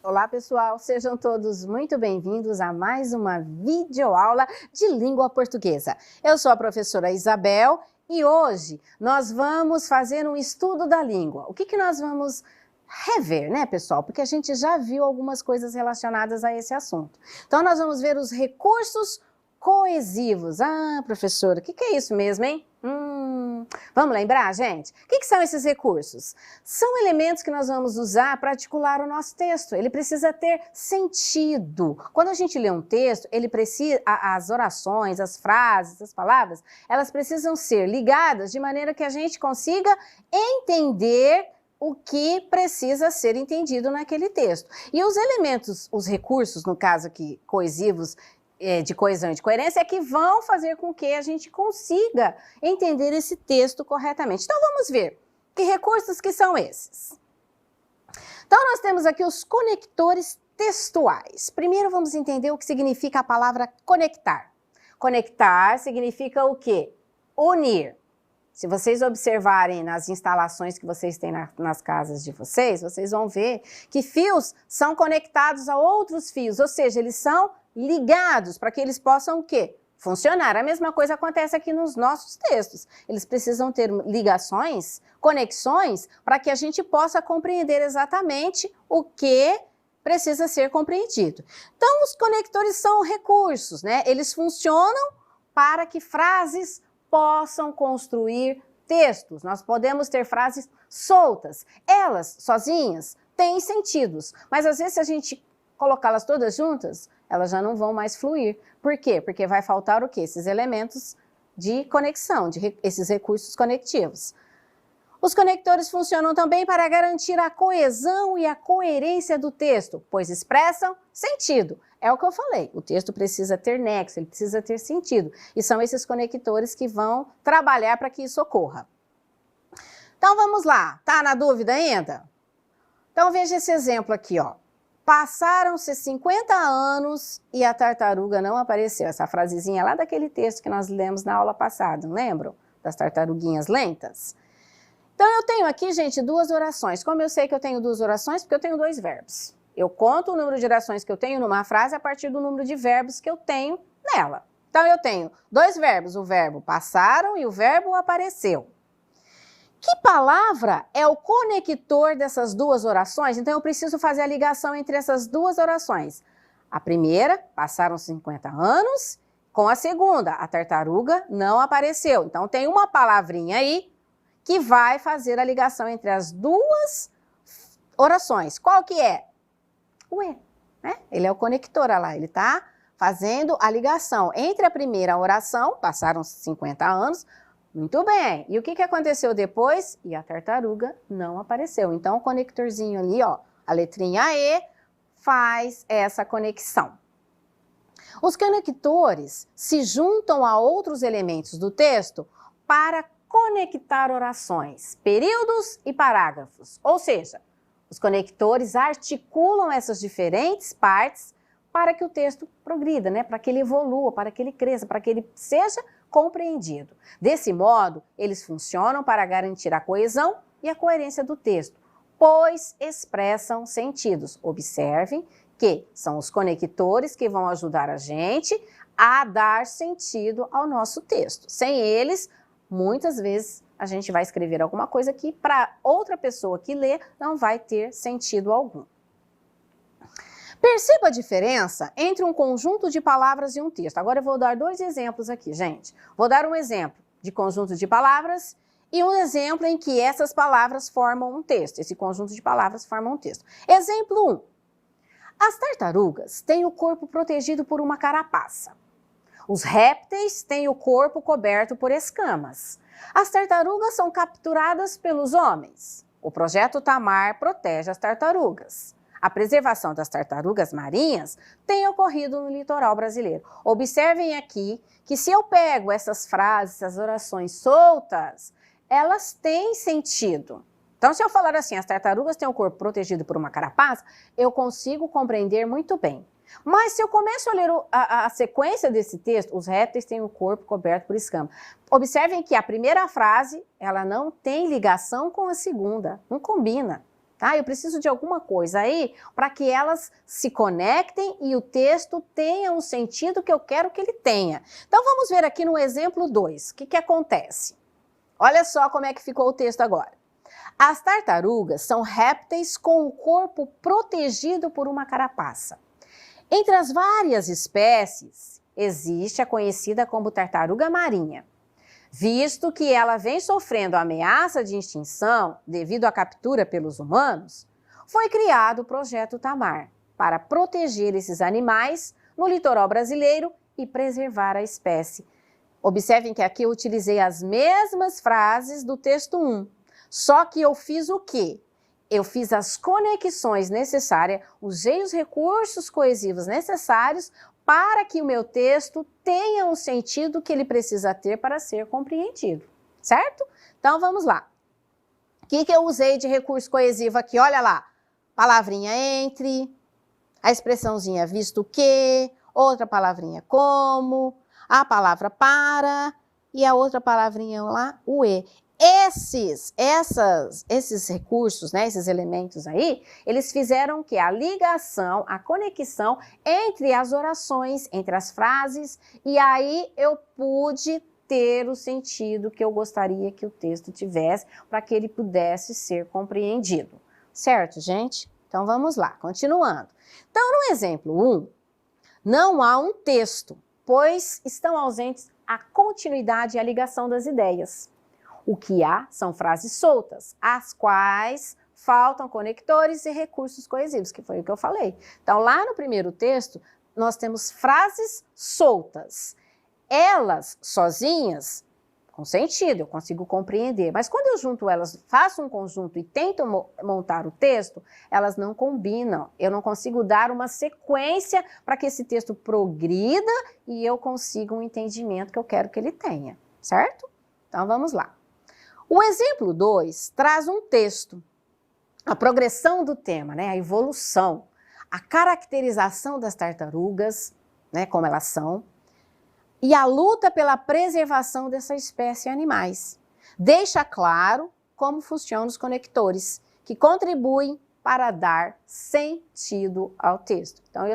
Olá pessoal, sejam todos muito bem-vindos a mais uma videoaula de língua portuguesa. Eu sou a professora Isabel e hoje nós vamos fazer um estudo da língua. O que nós vamos rever, né pessoal? Porque a gente já viu algumas coisas relacionadas a esse assunto. Então nós vamos ver os recursos coesivos. Ah, professora, o que é isso mesmo, hein? Vamos lembrar, gente? O que são esses recursos? São elementos que nós vamos usar para articular o nosso texto. Ele precisa ter sentido. Quando a gente lê um texto, ele precisa, as orações, as frases, as palavras, elas precisam ser ligadas de maneira que a gente consiga entender o que precisa ser entendido naquele texto. E os elementos, os recursos, no caso aqui, coesivos, de coesão e de coerência, é que vão fazer com que a gente consiga entender esse texto corretamente. Então vamos ver que recursos que são esses. Então nós temos aqui os conectores textuais. Primeiro vamos entender o que significa a palavra conectar. Conectar significa o quê? Unir. Se vocês observarem nas instalações que vocês têm nas casas de vocês, vocês vão ver que fios são conectados a outros fios, ou seja, eles são ligados para que eles possam o quê? Funcionar. A mesma coisa acontece aqui nos nossos textos. Eles precisam ter ligações, conexões, para que a gente possa compreender exatamente o que precisa ser compreendido. Então, os conectores são recursos, né? Eles funcionam para que frases possam construir textos. Nós podemos ter frases soltas. Elas, sozinhas, têm sentidos, mas às vezes se a gente colocá-las todas juntas, elas já não vão mais fluir. Por quê? Porque vai faltar o quê? Esses elementos de conexão, esses recursos conectivos. Os conectores funcionam também para garantir a coesão e a coerência do texto, pois expressam sentido. É o que eu falei, o texto precisa ter nexo, ele precisa ter sentido. E são esses conectores que vão trabalhar para que isso ocorra. Então vamos lá, tá na dúvida ainda? Então veja esse exemplo aqui, ó. Passaram-se 50 anos e a tartaruga não apareceu. Essa frasezinha lá daquele texto que nós lemos na aula passada, não lembram? Das tartaruguinhas lentas. Então eu tenho aqui, gente, duas orações. Como eu sei que eu tenho duas orações? Porque eu tenho dois verbos. Eu conto o número de orações que eu tenho numa frase a partir do número de verbos que eu tenho nela. Então eu tenho dois verbos, o verbo passaram e o verbo apareceu. Que palavra é o conector dessas duas orações? Então eu preciso fazer a ligação entre essas duas orações. A primeira, passaram 50 anos, com a segunda, a tartaruga não apareceu. Então tem uma palavrinha aí que vai fazer a ligação entre as duas orações. Qual que é? O E, né? Ele é o conector, olha lá, ele está fazendo a ligação entre a primeira oração, passaram 50 anos, muito bem. E o que aconteceu depois? E a tartaruga não apareceu. Então, o conectorzinho ali, ó, a letrinha E, faz essa conexão. Os conectores se juntam a outros elementos do texto para conectar orações, períodos e parágrafos. Ou seja, os conectores articulam essas diferentes partes para que o texto progrida, né? Para que ele evolua, para que ele cresça, para que ele seja compreendido. Desse modo, eles funcionam para garantir a coesão e a coerência do texto, pois expressam sentidos. Observem que são os conectores que vão ajudar a gente a dar sentido ao nosso texto. Sem eles, muitas vezes a gente vai escrever alguma coisa que para outra pessoa que lê não vai ter sentido algum. Perceba a diferença entre um conjunto de palavras e um texto. Agora eu vou dar dois exemplos aqui, gente. Vou dar um exemplo de conjunto de palavras e um exemplo em que essas palavras formam um texto. Esse conjunto de palavras forma um texto. Exemplo 1. As tartarugas têm o corpo protegido por uma carapaça. Os répteis têm o corpo coberto por escamas. As tartarugas são capturadas pelos homens. O projeto Tamar protege as tartarugas. A preservação das tartarugas marinhas tem ocorrido no litoral brasileiro. Observem aqui que se eu pego essas frases, essas orações soltas, elas têm sentido. Então, se eu falar assim, as tartarugas têm o corpo protegido por uma carapaça, eu consigo compreender muito bem. Mas se eu começo a ler a sequência desse texto, os répteis têm o corpo coberto por escamas. Observem que a primeira frase, ela não tem ligação com a segunda, não combina. tá? Eu preciso de alguma coisa aí para que elas se conectem e o texto tenha um sentido que eu quero que ele tenha. Então vamos ver aqui no exemplo 2, o que acontece? Olha só como é que ficou o texto agora. As tartarugas são répteis com o corpo protegido por uma carapaça. Entre as várias espécies, existe a conhecida como tartaruga marinha. Visto que ela vem sofrendo ameaça de extinção devido à captura pelos humanos, foi criado o Projeto Tamar para proteger esses animais no litoral brasileiro e preservar a espécie. Observem que aqui eu utilizei as mesmas frases do texto 1, só que eu fiz o quê? Eu fiz as conexões necessárias, usei os recursos coesivos necessários para que o meu texto tenha o sentido que ele precisa ter para ser compreendido, certo? Então vamos lá. O que eu usei de recurso coesivo aqui? Olha lá, palavrinha entre, a expressãozinha visto que, outra palavrinha como, a palavra para e a outra palavrinha lá, o e. Esses recursos, né, esses elementos aí, eles fizeram que a ligação, a conexão entre as orações, entre as frases, e aí eu pude ter o sentido que eu gostaria que o texto tivesse para que ele pudesse ser compreendido. Certo, gente? Então vamos lá, continuando. Então, no exemplo 1, não há um texto, pois estão ausentes a continuidade e a ligação das ideias. O que há são frases soltas, as quais faltam conectores e recursos coesivos, que foi o que eu falei. Então, lá no primeiro texto, nós temos frases soltas. Elas, sozinhas, com sentido, eu consigo compreender. Mas quando eu junto elas, faço um conjunto e tento montar o texto, elas não combinam. Eu não consigo dar uma sequência para que esse texto progrida e eu consiga um entendimento que eu quero que ele tenha, certo? Então, vamos lá. O exemplo 2 traz um texto, a progressão do tema, né, a evolução, a caracterização das tartarugas, né, como elas são, e a luta pela preservação dessa espécie de animais. Deixa claro como funcionam os conectores, que contribuem para dar sentido ao texto. Então,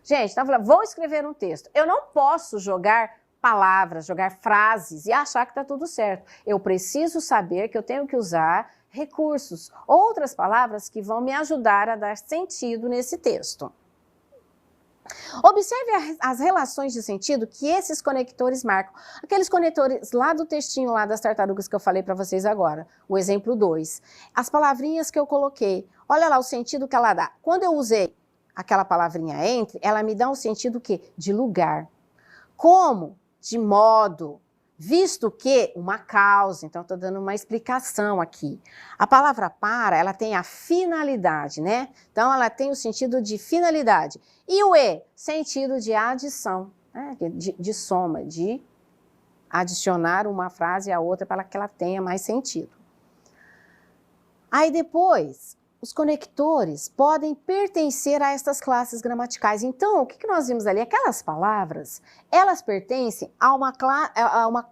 gente, vou escrever um texto. Eu não posso jogar palavras, jogar frases e achar que está tudo certo. Eu preciso saber que eu tenho que usar recursos, outras palavras que vão me ajudar a dar sentido nesse texto. Observe as relações de sentido que esses conectores marcam. Aqueles conectores lá do textinho lá das tartarugas que eu falei para vocês agora, o exemplo 2. As palavrinhas que eu coloquei, olha lá o sentido que ela dá. Quando eu usei aquela palavrinha entre, ela me dá um sentido que de lugar. Como? De modo, visto que uma causa, então estou dando uma explicação aqui. A palavra para, ela tem a finalidade, né? Então ela tem o sentido de finalidade. E o e, sentido de adição, né? de soma, de adicionar uma frase à outra para que ela tenha mais sentido. Aí depois, os conectores podem pertencer a estas classes gramaticais. Então, o que nós vimos ali? Aquelas palavras, elas pertencem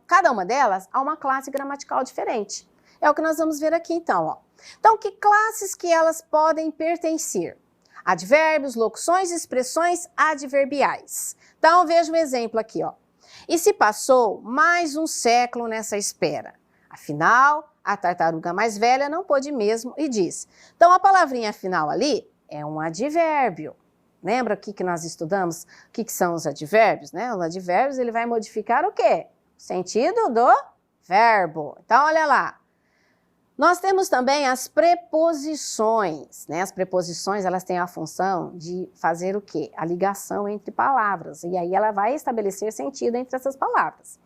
cada uma delas a uma classe gramatical diferente. É o que nós vamos ver aqui então, ó. Então, que classes que elas podem pertencer? Advérbios, locuções, expressões adverbiais. Então, veja o exemplo aqui, ó. E se passou mais um século nessa espera. Afinal, a tartaruga mais velha não pôde mesmo e diz. Então, a palavrinha final ali é um advérbio. Lembra aqui que nós estudamos o que são os advérbios, né? Os advérbios, ele vai modificar o quê? O sentido do verbo. Então, olha lá. Nós temos também as preposições, né? As preposições, elas têm a função de fazer o quê? A ligação entre palavras. E aí ela vai estabelecer sentido entre essas palavras.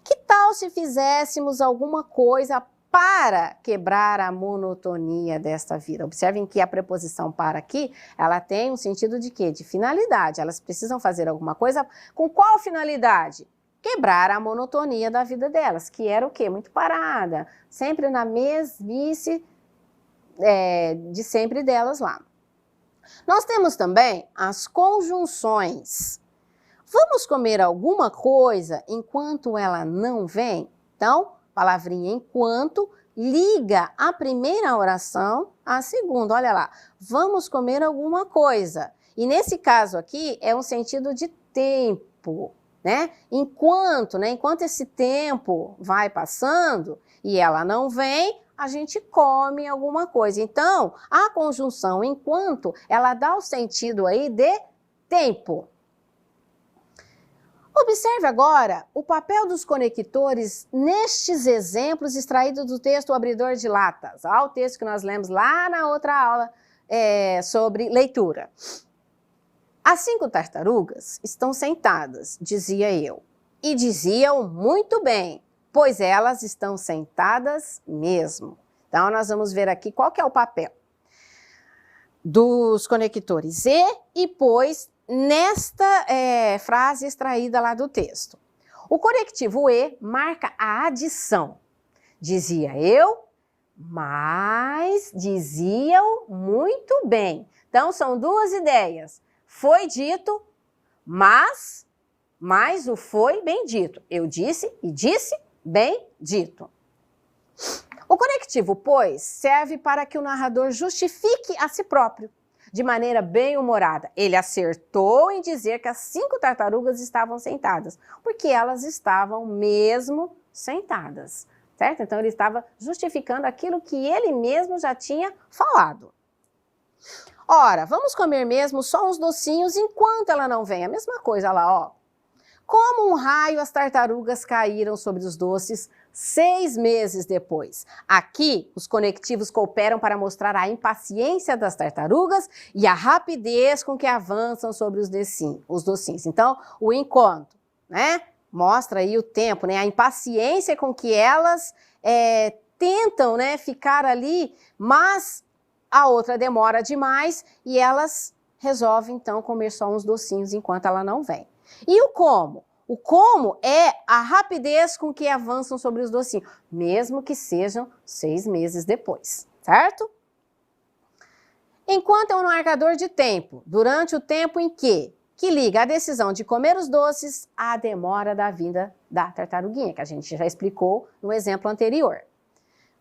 Que tal se fizéssemos alguma coisa para quebrar a monotonia desta vida? Observem que a preposição para aqui, ela tem um sentido de quê? De finalidade. Elas precisam fazer alguma coisa com qual finalidade? Quebrar a monotonia da vida delas, que era o quê? Muito parada, sempre na mesmice de sempre delas lá. Nós temos também as conjunções. Vamos comer alguma coisa enquanto ela não vem? Então, palavrinha enquanto liga a primeira oração à segunda. Olha lá, vamos comer alguma coisa. E nesse caso aqui é um sentido de tempo, né? Enquanto esse tempo vai passando e ela não vem, a gente come alguma coisa. Então, a conjunção enquanto, ela dá o sentido aí de tempo. Observe agora o papel dos conectores nestes exemplos extraídos do texto O Abridor de Latas. Olha o texto que nós lemos lá na outra aula sobre leitura. As 5 tartarugas estão sentadas, dizia eu, e diziam muito bem, pois elas estão sentadas mesmo. Então, nós vamos ver aqui qual que é o papel dos conectores e pois nesta frase extraída lá do texto. O conectivo E marca a adição. Dizia eu, mas diziam muito bem. Então, são 2 ideias. Foi dito, mas o foi bem dito. Eu disse e disse bem dito. O conectivo pois serve para que o narrador justifique a si próprio, de maneira bem humorada. Ele acertou em dizer que as 5 tartarugas estavam sentadas, porque elas estavam mesmo sentadas, certo? Então ele estava justificando aquilo que ele mesmo já tinha falado. Ora, vamos comer mesmo só uns docinhos enquanto ela não vem. A mesma coisa lá, ó. Como um raio, as tartarugas caíram sobre os doces 6 meses depois. Aqui, os conectivos cooperam para mostrar a impaciência das tartarugas e a rapidez com que avançam sobre os docinhos. Então, o enquanto, né? Mostra aí o tempo, né? A impaciência com que elas tentam, né, ficar ali, mas a outra demora demais e elas resolvem, então, comer só uns docinhos enquanto ela não vem. E o como? O como é a rapidez com que avançam sobre os docinhos, mesmo que sejam 6 meses depois, certo? Enquanto é um marcador de tempo, durante o tempo em que liga a decisão de comer os doces à demora da vinda da tartaruguinha, que a gente já explicou no exemplo anterior.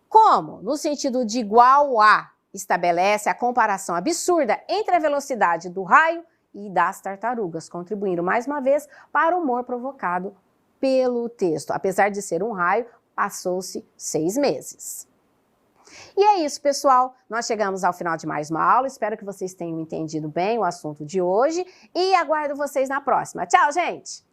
Como, no sentido de igual a, estabelece a comparação absurda entre a velocidade do raio e das tartarugas, contribuindo mais uma vez para o humor provocado pelo texto. Apesar de ser um raio, passou-se 6 meses. E é isso, pessoal. Nós chegamos ao final de mais uma aula. Espero que vocês tenham entendido bem o assunto de hoje e aguardo vocês na próxima. Tchau, gente!